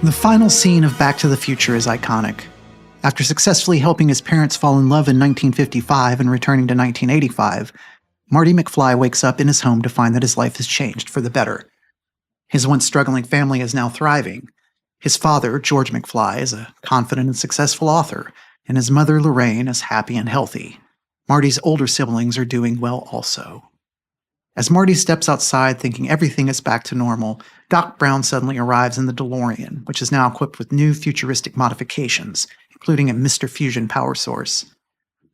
The final scene of Back to the Future is iconic. After successfully helping his parents fall in love in 1955 and returning to 1985, Marty McFly wakes up in his home to find that his life has changed for the better. His once struggling family is now thriving. His father, George McFly, is a confident and successful author, and his mother, Lorraine, is happy and healthy. Marty's older siblings are doing well also. As Marty steps outside thinking everything is back to normal, Doc Brown suddenly arrives in the DeLorean, which is now equipped with new futuristic modifications, including a Mr. Fusion power source.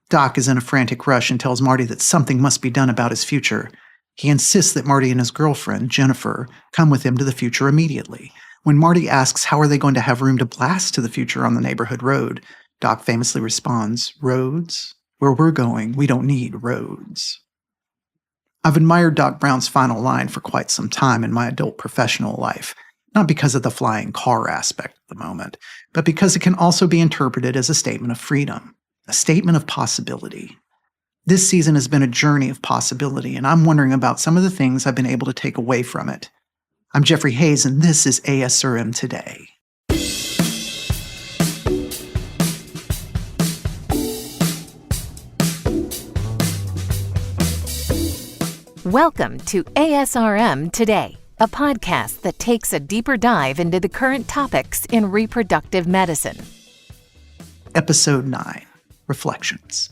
Doc is in a frantic rush and tells Marty that something must be done about his future. He insists that Marty and his girlfriend, Jennifer, come with him to the future immediately. When Marty asks how are they going to have room to blast to the future on the neighborhood road, Doc famously responds, "Roads? Where we're going, we don't need roads." I've admired Doc Brown's final line for quite some time in my adult professional life, not because of the flying car aspect of the moment, but because it can also be interpreted as a statement of freedom, a statement of possibility. This season has been a journey of possibility, and I'm wondering about some of the things I've been able to take away from it. I'm Jeffrey Hayes, and this is ASRM Today. Welcome to ASRM Today, a podcast that takes a deeper dive into the current topics in reproductive medicine. Episode 9, Reflections.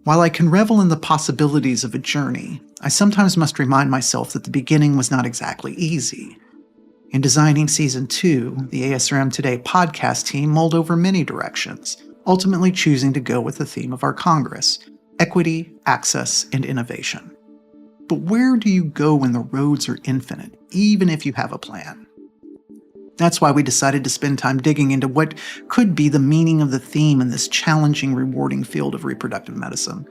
While I can revel in the possibilities of a journey, I sometimes must remind myself that the beginning was not exactly easy. In designing Season 2, the ASRM Today podcast team mulled over many directions, ultimately choosing to go with the theme of our Congress: equity, access, and innovation. But where do you go when the roads are infinite, even if you have a plan? That's why we decided to spend time digging into what could be the meaning of the theme in this challenging, rewarding field of reproductive medicine.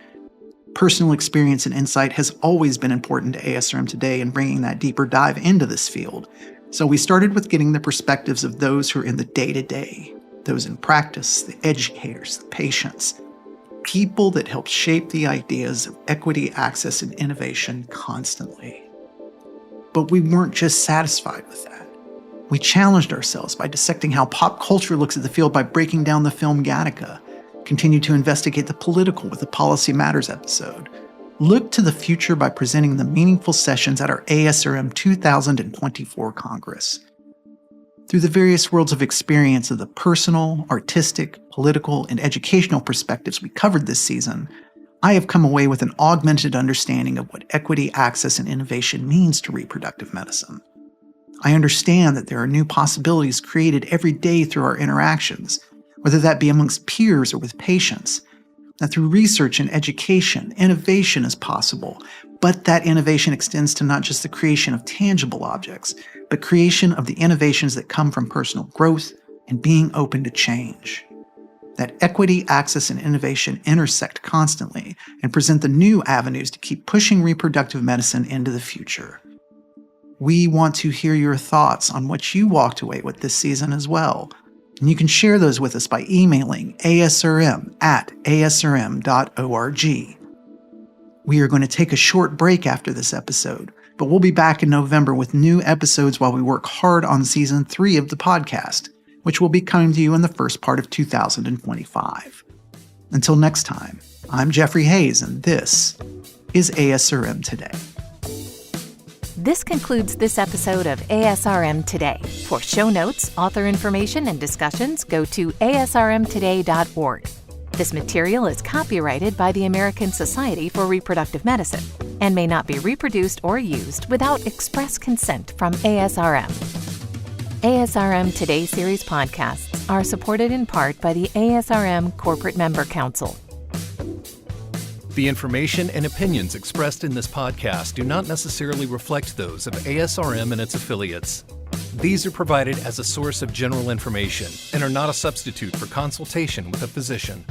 Personal experience and insight has always been important to ASRM Today in bringing that deeper dive into this field. So we started with getting the perspectives of those who are in the day-to-day, those in practice, the educators, the patients, people that help shape the ideas of equity, access, and innovation constantly. But we weren't just satisfied with that. We challenged ourselves by dissecting how pop culture looks at the field by breaking down the film Gattaca, continued to investigate the political with the Policy Matters episode, looked to the future by presenting the meaningful sessions at our ASRM 2024 Congress. Through the various worlds of experience of the personal, artistic, political, and educational perspectives we covered this season, I have come away with an augmented understanding of what equity, access, and innovation means to reproductive medicine. I understand that there are new possibilities created every day through our interactions, whether that be amongst peers or with patients, that through research and education, innovation is possible, but that innovation extends to not just the creation of tangible objects, but creation of the innovations that come from personal growth and being open to change. That equity, access, and innovation intersect constantly and present the new avenues to keep pushing reproductive medicine into the future. We want to hear your thoughts on what you walked away with this season as well. And you can share those with us by emailing asrm@asrm.org. We are going to take a short break after this episode, but we'll be back in November with new episodes while we work hard on Season 3 of the podcast, which will be coming to you in the first part of 2025. Until next time, I'm Jeffrey Hayes, and this is ASRM Today. This concludes this episode of ASRM Today. For show notes, author information, and discussions, go to asrmtoday.org. This material is copyrighted by the American Society for Reproductive Medicine and may not be reproduced or used without express consent from ASRM. ASRM Today series podcasts are supported in part by the ASRM Corporate Member Council. The information and opinions expressed in this podcast do not necessarily reflect those of ASRM and its affiliates. These are provided as a source of general information and are not a substitute for consultation with a physician.